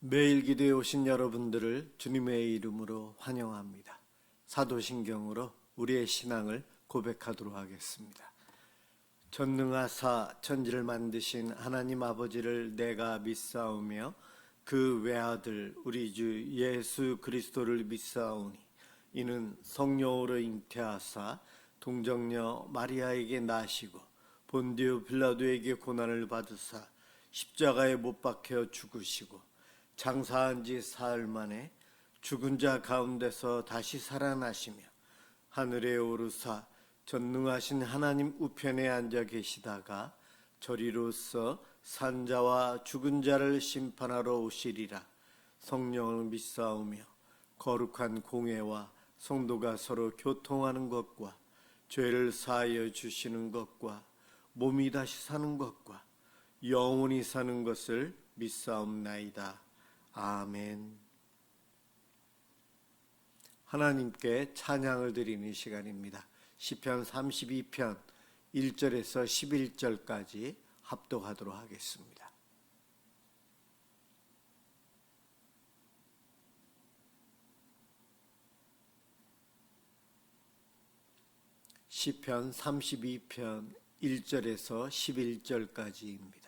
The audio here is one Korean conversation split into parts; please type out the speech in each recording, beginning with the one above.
매일 기도에 오신 여러분들을 주님의 이름으로 환영합니다. 사도신경으로 우리의 신앙을 고백하도록 하겠습니다. 전능하사 천지를 만드신 하나님 아버지를 내가 믿사오며 그 외아들 우리 주 예수 그리스도를 믿사오니 이는 성령으로 잉태하사 동정녀 마리아에게 나시고 본디오 빌라도에게 고난을 받으사 십자가에 못 박혀 죽으시고 장사한 지 사흘 만에 죽은 자 가운데서 다시 살아나시며 하늘에 오르사 전능하신 하나님 우편에 앉아 계시다가 저리로서 산자와 죽은 자를 심판하러 오시리라. 성령을 믿사오며 거룩한 공회와 성도가 서로 교통하는 것과 죄를 사하여 주시는 것과 몸이 다시 사는 것과 영원히 사는 것을 믿사옵나이다. 아멘. 하나님께 찬양을 드리는 시간입니다. 시편 32편 1절에서 11절까지 합독하도록 하겠습니다. 시편 32편 1절에서 11절까지입니다.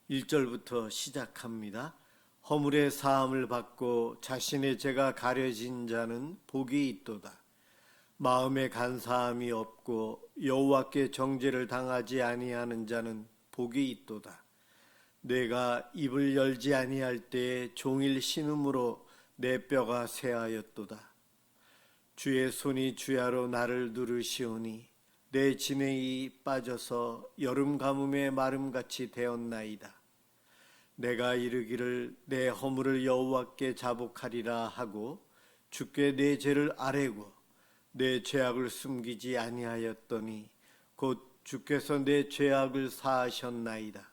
1절부터 시작합니다. 허물의 사함을 받고 자신의 죄가 가려진 자는 복이 있도다. 마음에 간사함이 없고 여호와께 정죄를 당하지 아니하는 자는 복이 있도다. 내가 입을 열지 아니할 때에 종일 신음으로 내 뼈가 쇠하였도다. 주의 손이 주야로 나를 누르시오니 내 진액이 빠져서 여름 가뭄의 마름같이 되었나이다. 내가 이르기를 내 허물을 여호와께 자복하리라 하고 주께 내 죄를 아뢰고 내 죄악을 숨기지 아니하였더니 곧 주께서 내 죄악을 사하셨나이다.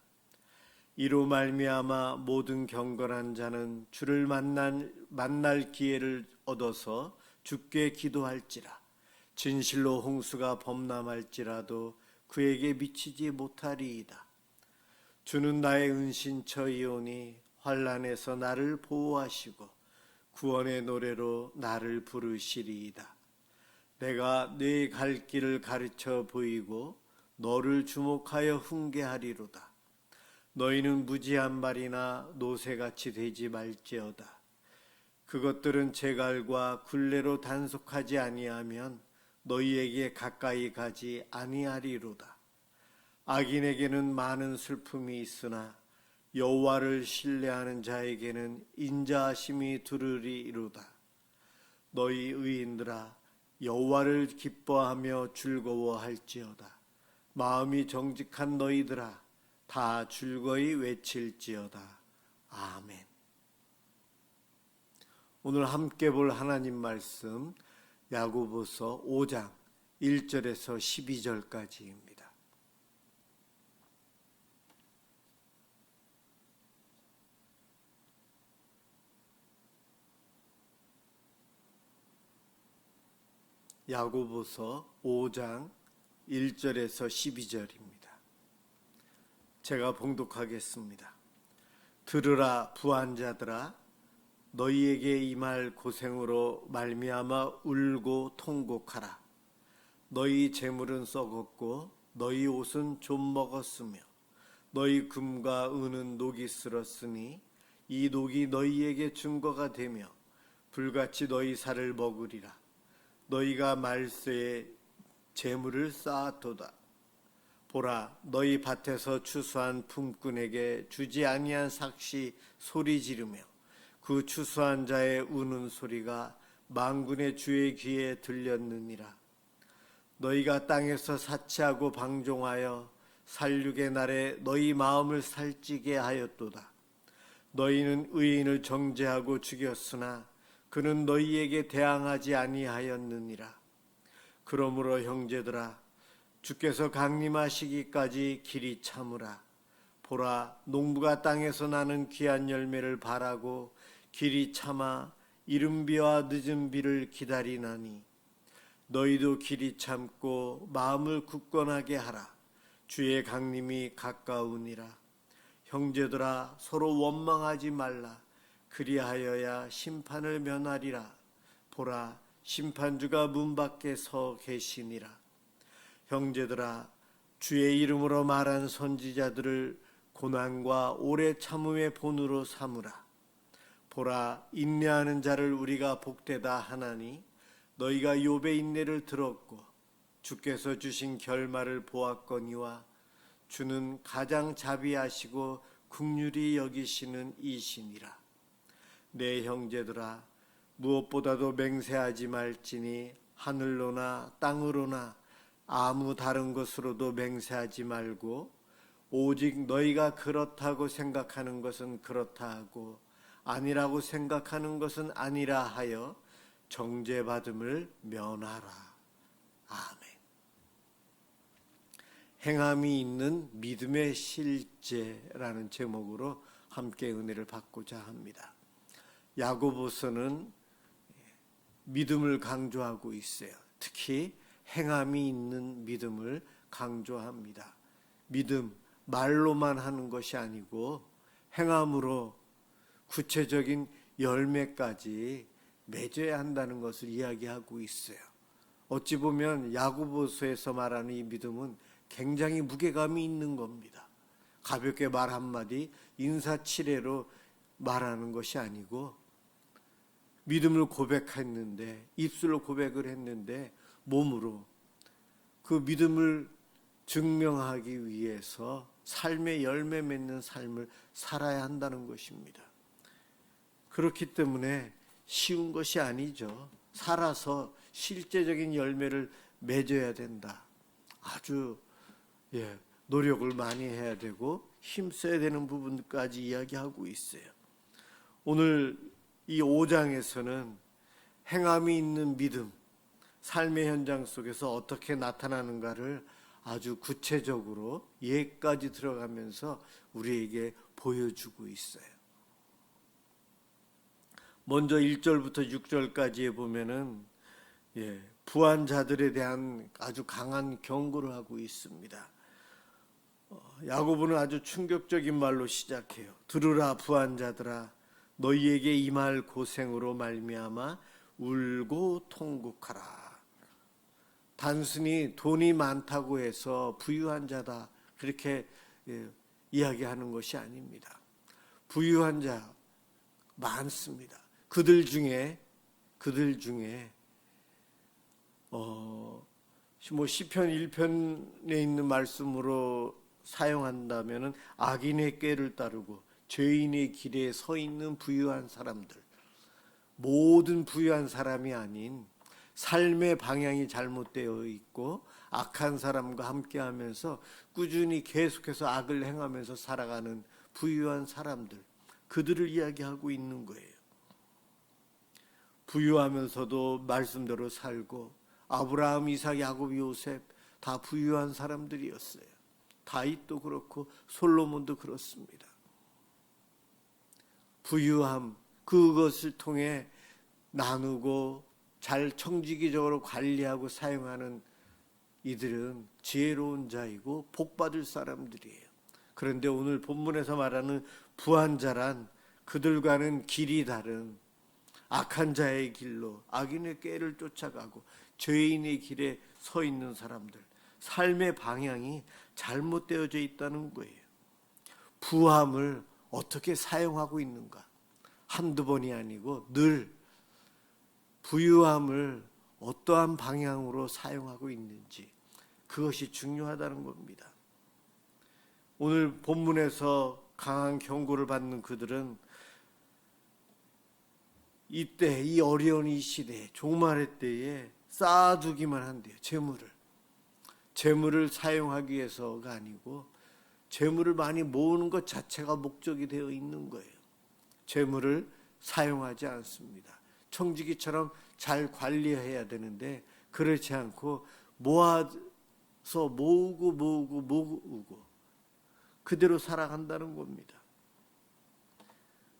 이로 말미암아 모든 경건한 자는 주를 만날 기회를 얻어서 주께 기도할지라. 진실로 홍수가 범람할지라도 그에게 미치지 못하리이다. 주는 나의 은신처이오니 환난에서 나를 보호하시고 구원의 노래로 나를 부르시리이다. 내가 네 갈 길을 가르쳐 보이고 너를 주목하여 훈계하리로다. 너희는 무지한 말이나 노새같이 되지 말지어다. 그것들은 제갈과 굴레로 단속하지 아니하면 너희에게 가까이 가지 아니하리로다. 악인에게는 많은 슬픔이 있으나 여호와를 신뢰하는 자에게는 인자하심이 두르리로다. 너희 의인들아 여호와를 기뻐하며 즐거워할지어다. 마음이 정직한 너희들아 다 즐거이 외칠지어다. 아멘. 오늘 함께 볼 하나님 말씀 야고보서 5장 1절에서 12절까지입니다. 야고보서 5장 1절에서 12절입니다. 제가 봉독하겠습니다. 들으라 부한 자들아, 너희에게 임할 고생으로 말미암아 울고 통곡하라. 너희 재물은 썩었고 너희 옷은 좀 먹었으며 너희 금과 은은 녹이 쓸었으니 이 녹이 너희에게 증거가 되며 불같이 너희 살을 먹으리라. 너희가 말세에 재물을 쌓았도다. 보라, 너희 밭에서 추수한 품꾼에게 주지 아니한 삭시 소리 지르며 그 추수한 자의 우는 소리가 만군의 주의 귀에 들렸느니라. 너희가 땅에서 사치하고 방종하여 살육의 날에 너희 마음을 살찌게 하였도다. 너희는 의인을 정죄하고 죽였으나 그는 너희에게 대항하지 아니하였느니라. 그러므로 형제들아, 주께서 강림하시기까지 길이 참으라. 보라, 농부가 땅에서 나는 귀한 열매를 바라고 길이 참아 이른 비와 늦은 비를 기다리나니 너희도 길이 참고 마음을 굳건하게 하라. 주의 강림이 가까우니라. 형제들아 서로 원망하지 말라. 그리하여야 심판을 면하리라. 보라, 심판주가 문 밖에 서 계시니라. 형제들아, 주의 이름으로 말한 선지자들을 고난과 오래 참음의 본으로 삼으라. 보라, 인내하는 자를 우리가 복되다 하나니 너희가 욥의 인내를 들었고 주께서 주신 결말을 보았거니와 주는 가장 자비하시고 긍휼히 여기시는 이시니라. 내 형제들아, 무엇보다도 맹세하지 말지니 하늘로나 땅으로나 아무 다른 것으로도 맹세하지 말고 오직 너희가 그렇다고 생각하는 것은 그렇다 하고 아니라고 생각하는 것은 아니라 하여 정죄받음을 면하라. 아멘. 행함이 있는 믿음의 실제라는 제목으로 함께 은혜를 받고자 합니다. 야고보서는 믿음을 강조하고 있어요. 특히 행함이 있는 믿음을 강조합니다. 믿음, 말로만 하는 것이 아니고 행함으로 구체적인 열매까지 맺어야 한다는 것을 이야기하고 있어요. 어찌 보면 야고보서에서 말하는 이 믿음은 굉장히 무게감이 있는 겁니다. 가볍게 말 한마디 인사치레로 말하는 것이 아니고 믿음을 고백했는데, 입술로 고백을 했는데 몸으로 그 믿음을 증명하기 위해서 삶의 열매 맺는 삶을 살아야 한다는 것입니다. 그렇기 때문에 쉬운 것이 아니죠. 살아서 실제적인 열매를 맺어야 된다. 아주 노력을 많이 해야 되고 힘써야 되는 부분까지 이야기하고 있어요. 오늘 이 5장에서는 행함이 있는 믿음, 삶의 현장 속에서 어떻게 나타나는가를 아주 구체적으로 예까지 들어가면서 우리에게 보여주고 있어요. 먼저 1절부터 6절까지에 보면은 부한 자들에 대한 아주 강한 경고를 하고 있습니다. 야고보는 아주 충격적인 말로 시작해요. 들으라 부한 자들아, 너희에게 임할 고생으로 말미암아 울고 통곡하라. 단순히 돈이 많다고 해서 부유한 자다 그렇게 이야기하는 것이 아닙니다. 부유한 자 많습니다. 그들 중에 시편 1편에 있는 말씀으로 사용한다면은 악인의 꾀를 따르고 죄인의 길에 서 있는 부유한 사람들, 모든 부유한 사람이 아닌 삶의 방향이 잘못되어 있고 악한 사람과 함께하면서 꾸준히 계속해서 악을 행하면서 살아가는 부유한 사람들, 그들을 이야기하고 있는 거예요. 부유하면서도 말씀대로 살고 아브라함, 이삭, 야곱, 요셉 다 부유한 사람들이었어요. 다윗도 그렇고 솔로몬도 그렇습니다. 부유함, 그것을 통해 나누고 잘 청지기적으로 관리하고 사용하는 이들은 지혜로운 자이고 복받을 사람들이에요. 그런데 오늘 본문에서 말하는 부한 자란 그들과는 길이 다른 악한 자의 길로 악인의 꾀를 쫓아가고 죄인의 길에 서 있는 사람들, 삶의 방향이 잘못되어져 있다는 거예요. 부함을 어떻게 사용하고 있는가? 한두 번이 아니고 늘 부유함을 어떠한 방향으로 사용하고 있는지, 그것이 중요하다는 겁니다. 오늘 본문에서 강한 경고를 받는 그들은 이때, 이 어려운 이 시대에, 종말의 때에 쌓아두기만 한대요. 재물을 사용하기 위해서가 아니고 재물을 많이 모으는 것 자체가 목적이 되어 있는 거예요. 재물을 사용하지 않습니다. 청지기처럼 잘 관리해야 되는데 그렇지 않고 모아서 모으고 그대로 살아간다는 겁니다.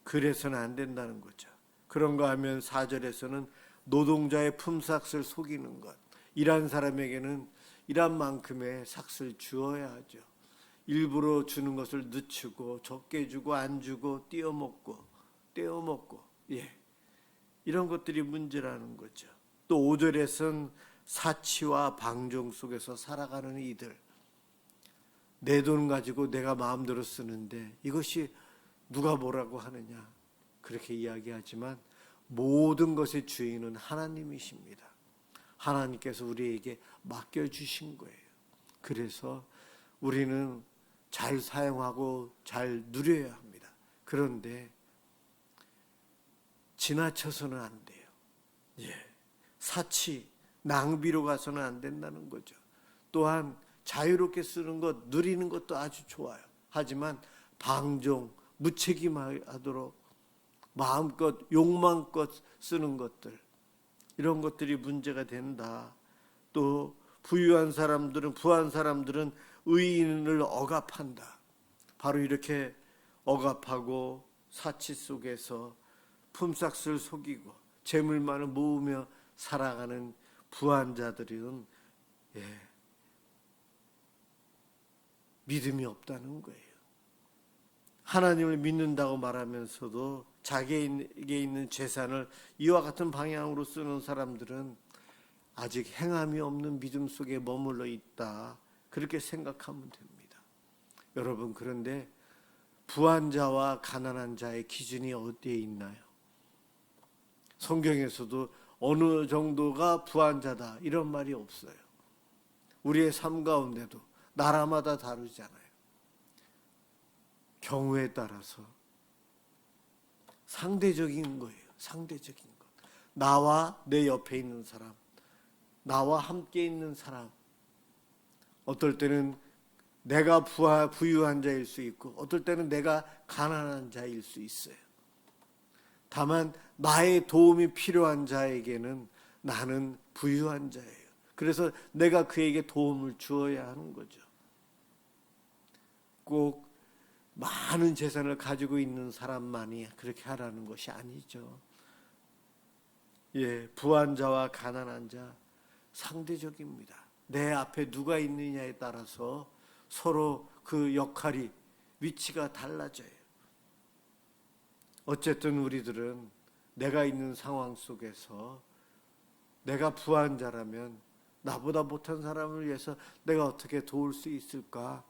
그래서는 안 된다는 거죠. 그런가 하면 4절에서는 노동자의 품삯을 속이는 것, 일한 사람에게는 일한 만큼의 삭을 주어야 하죠. 일부러 주는 것을 늦추고 적게 주고 안 주고 떼어먹고 이런 것들이 문제라는 거죠. 또 5절에서는 사치와 방종 속에서 살아가는 이들, 내 돈 가지고 내가 마음대로 쓰는데 이것이 누가 뭐라고 하느냐 그렇게 이야기하지만 모든 것의 주인은 하나님이십니다. 하나님께서 우리에게 맡겨주신 거예요. 그래서 우리는 잘 사용하고 잘 누려야 합니다. 그런데 지나쳐서는 안 돼요. 사치, 낭비로 가서는 안 된다는 거죠. 또한 자유롭게 쓰는 것, 누리는 것도 아주 좋아요. 하지만 방종, 무책임하도록 마음껏 욕망껏 쓰는 것들, 이런 것들이 문제가 된다. 또 부한 사람들은 의인을 억압한다. 바로 이렇게 억압하고 사치 속에서 품삯을 속이고 재물만을 모으며 살아가는 부한 자들은 믿음이 없다는 거예요. 하나님을 믿는다고 말하면서도 자기에게 있는 재산을 이와 같은 방향으로 쓰는 사람들은 아직 행함이 없는 믿음 속에 머물러 있다. 그렇게 생각하면 됩니다. 여러분, 그런데 부한 자와 가난한 자의 기준이 어디에 있나요? 성경에서도 어느 정도가 부한 자다 이런 말이 없어요. 우리의 삶 가운데도 나라마다 다르잖아요. 경우에 따라서 상대적인 거예요. 상대적인 것. 나와 내 옆에 있는 사람, 나와 함께 있는 사람, 어떨 때는 내가 부유한 자일 수 있고 어떨 때는 내가 가난한 자일 수 있어요. 다만 나의 도움이 필요한 자에게는 나는 부유한 자예요. 그래서 내가 그에게 도움을 주어야 하는 거죠. 꼭 많은 재산을 가지고 있는 사람만이 그렇게 하라는 것이 아니죠. 부한 자와 가난한 자 상대적입니다. 내 앞에 누가 있느냐에 따라서 서로 그 역할이, 위치가 달라져요. 어쨌든 우리들은 내가 있는 상황 속에서 내가 부한 자라면 나보다 못한 사람을 위해서 내가 어떻게 도울 수 있을까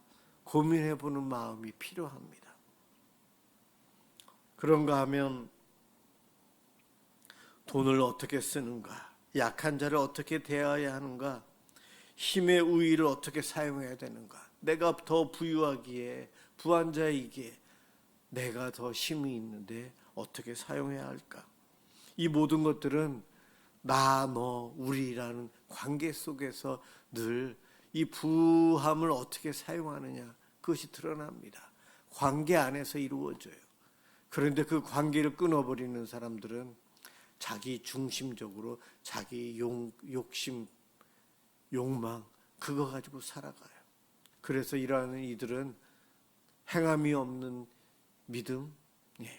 고민해보는 마음이 필요합니다. 그런가 하면 돈을 어떻게 쓰는가, 약한 자를 어떻게 대해야 하는가, 힘의 우위를 어떻게 사용해야 되는가, 내가 더 부유하기에, 부한 자이기에 내가 더 힘이 있는데 어떻게 사용해야 할까? 이 모든 것들은 나, 너, 우리라는 관계 속에서 늘 이 부함을 어떻게 사용하느냐, 그것이 드러납니다. 관계 안에서 이루어져요. 그런데 그 관계를 끊어버리는 사람들은 자기 중심적으로 자기 욕심, 욕망, 그거 가지고 살아가요. 그래서 이러한 이들은 행함이 없는 믿음,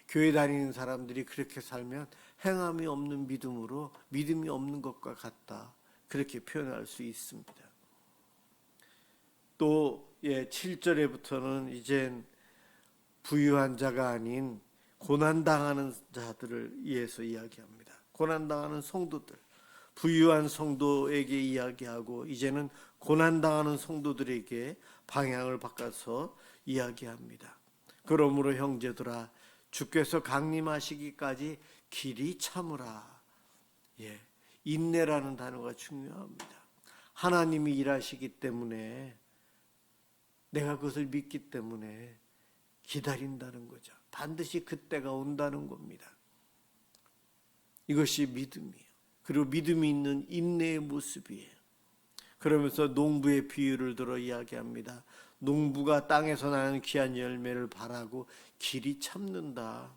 교회 다니는 사람들이 그렇게 살면 행함이 없는 믿음으로 믿음이 없는 것과 같다. 그렇게 표현할 수 있습니다. 또 7절에부터는 이젠 부유한 자가 아닌 고난당하는 자들을 위해서 이야기합니다. 고난당하는 성도들, 부유한 성도에게 이야기하고 이제는 고난당하는 성도들에게 방향을 바꿔서 이야기합니다. 그러므로 형제들아, 주께서 강림하시기까지 길이 참으라. 인내라는 단어가 중요합니다. 하나님이 일하시기 때문에, 내가 그것을 믿기 때문에 기다린다는 거죠. 반드시 그때가 온다는 겁니다. 이것이 믿음이에요. 그리고 믿음이 있는 인내의 모습이에요. 그러면서 농부의 비유를 들어 이야기합니다. 농부가 땅에서 나는 귀한 열매를 바라고 길이 참는다.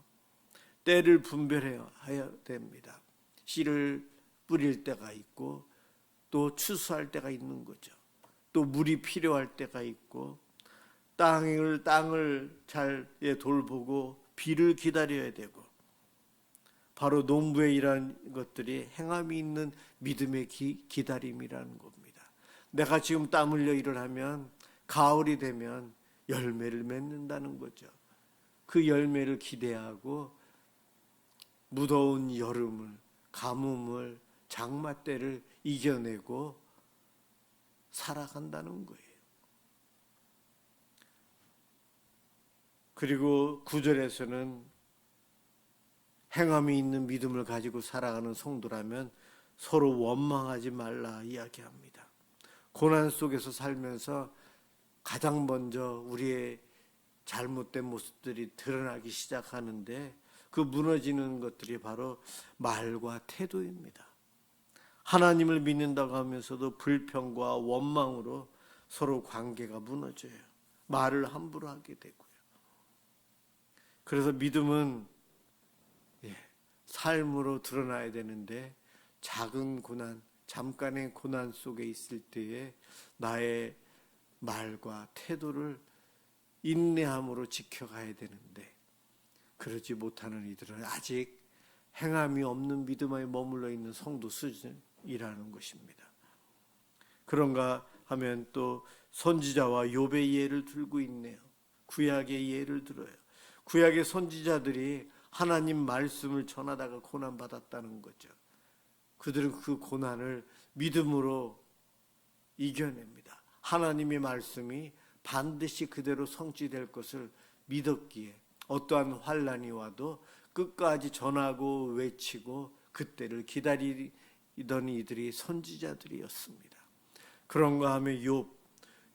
때를 분별해야 됩니다. 씨를 뿌릴 때가 있고 또 추수할 때가 있는 거죠. 또 물이 필요할 때가 있고 땅을 잘 돌보고 비를 기다려야 되고, 바로 농부의 이러한 것들이 행함이 있는 믿음의 기다림이라는 겁니다. 내가 지금 땀 흘려 일을 하면 가을이 되면 열매를 맺는다는 거죠. 그 열매를 기대하고 무더운 여름을, 가뭄을, 장마 때를 이겨내고 살아간다는 거예요. 그리고 9절에서는 행함이 있는 믿음을 가지고 살아가는 성도라면 서로 원망하지 말라 이야기합니다. 고난 속에서 살면서 가장 먼저 우리의 잘못된 모습들이 드러나기 시작하는데 그 무너지는 것들이 바로 말과 태도입니다. 하나님을 믿는다고 하면서도 불평과 원망으로 서로 관계가 무너져요. 말을 함부로 하게 되고요. 그래서 믿음은 삶으로 드러나야 되는데 작은 고난, 잠깐의 고난 속에 있을 때에 나의 말과 태도를 인내함으로 지켜가야 되는데 그러지 못하는 이들은 아직 행함이 없는 믿음에 머물러 있는 성도 수준이라는 것입니다. 그런가 하면 또 선지자와 욥의 예를 들고 있네요. 구약의 예를 들어요. 구약의 선지자들이 하나님 말씀을 전하다가 고난받았다는 거죠. 그들은 그 고난을 믿음으로 이겨냅니다. 하나님의 말씀이 반드시 그대로 성취될 것을 믿었기에 어떠한 환난이 와도 끝까지 전하고 외치고 그때를 기다리던 이들이 선지자들이었습니다. 그런가 하면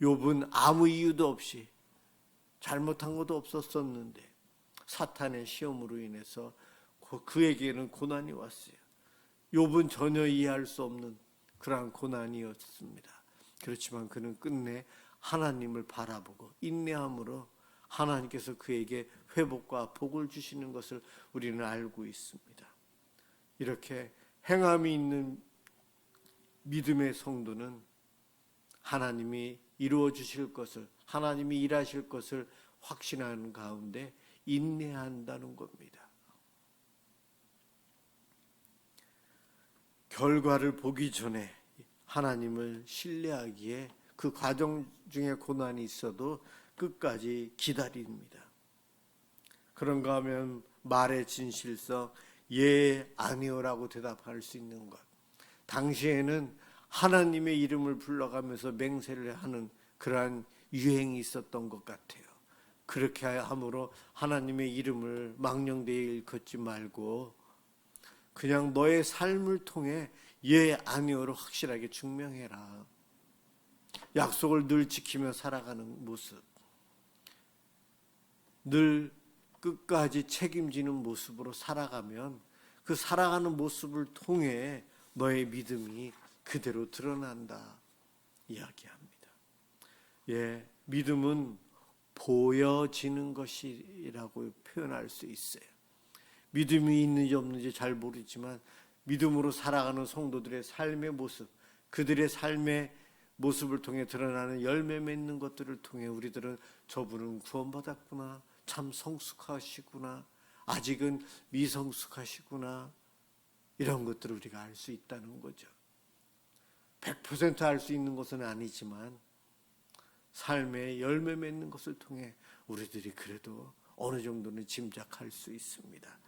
욥은 아무 이유도 없이 잘못한 것도 없었었는데 사탄의 시험으로 인해서 그에게는 고난이 왔어요. 욥은 전혀 이해할 수 없는 그러한 고난이었습니다. 그렇지만 그는 끝내 하나님을 바라보고 인내함으로 하나님께서 그에게 회복과 복을 주시는 것을 우리는 알고 있습니다. 이렇게 행함이 있는 믿음의 성도는 하나님이 이루어 주실 것을, 하나님이 일하실 것을 확신하는 가운데 인내한다는 겁니다. 결과를 보기 전에 하나님을 신뢰하기에 그 과정 중에 고난이 있어도 끝까지 기다립니다. 그런가 하면 말의 진실성, 예, 아니요라고 대답할 수 있는 것. 당시에는 하나님의 이름을 불러가면서 맹세를 하는 그러한 유행이 있었던 것 같아요. 그렇게 함으로 하나님의 이름을 망령되이 일컫지 말고 그냥 너의 삶을 통해 예, 아니요로 확실하게 증명해라. 약속을 늘 지키며 살아가는 모습, 늘 끝까지 책임지는 모습으로 살아가면 그 살아가는 모습을 통해 너의 믿음이 그대로 드러난다 이야기합니다. 믿음은 보여지는 것이라고 표현할 수 있어요. 믿음이 있는지 없는지 잘 모르지만 믿음으로 살아가는 성도들의 삶의 모습, 그들의 삶의 모습을 통해 드러나는 열매 맺는 것들을 통해 우리들은 저분은 구원받았구나, 참 성숙하시구나, 아직은 미성숙하시구나, 이런 것들을 우리가 알 수 있다는 거죠. 100% 알 수 있는 것은 아니지만 삶의 열매 맺는 것을 통해 우리들이 그래도 어느 정도는 짐작할 수 있습니다.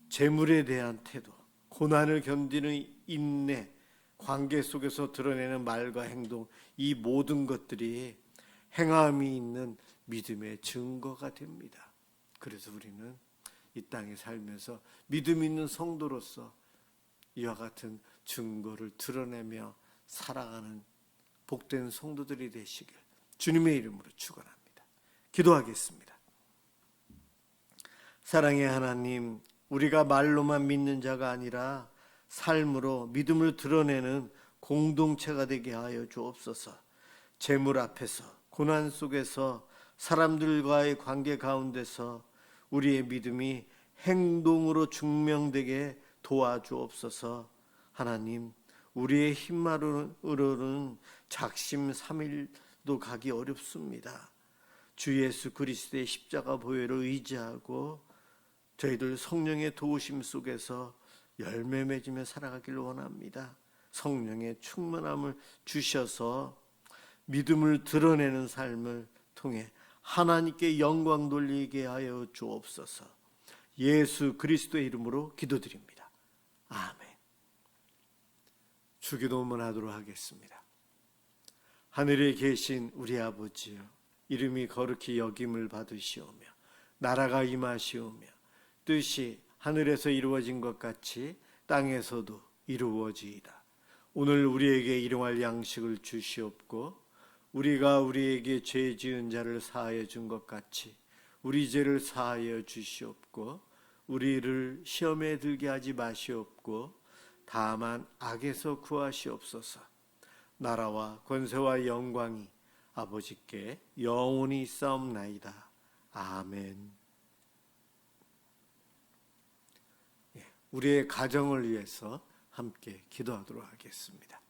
재물에 대한 태도, 고난을 견디는 인내, 관계 속에서 드러내는 말과 행동, 이 모든 것들이 행함이 있는 믿음의 증거가 됩니다. 그래서 우리는 이 땅에 살면서 믿음 있는 성도로서 이와 같은 증거를 드러내며 살아가는 복된 성도들이 되시길 주님의 이름으로 축원합니다. 기도하겠습니다. 사랑의 하나님, 우리가 말로만 믿는 자가 아니라 삶으로 믿음을 드러내는 공동체가 되게 하여 주옵소서. 재물 앞에서, 고난 속에서, 사람들과의 관계 가운데서 우리의 믿음이 행동으로 증명되게 도와주옵소서. 하나님, 우리의 힘만으로는 작심삼일도 가기 어렵습니다. 주 예수 그리스도의 십자가 보혈을 의지하고 저희들 성령의 도우심 속에서 열매 맺으며 살아가기를 원합니다. 성령의 충만함을 주셔서 믿음을 드러내는 삶을 통해 하나님께 영광 돌리게 하여 주옵소서. 예수 그리스도의 이름으로 기도드립니다. 아멘. 주기도문 하도록 하겠습니다. 하늘에 계신 우리 아버지여, 이름이 거룩히 여김을 받으시오며 나라가 임하시오며 뜻이 하늘에서 이루어진 것 같이 땅에서도 이루어지이다. 오늘 우리에게 일용할 양식을 주시옵고 우리가 우리에게 죄 지은 자를 사하여 준 것 같이 우리 죄를 사하여 주시옵고 우리를 시험에 들게 하지 마시옵고 다만 악에서 구하시옵소서. 나라와 권세와 영광이 아버지께 영원히 있사옵나이다. 아멘. 우리의 가정을 위해서 함께 기도하도록 하겠습니다.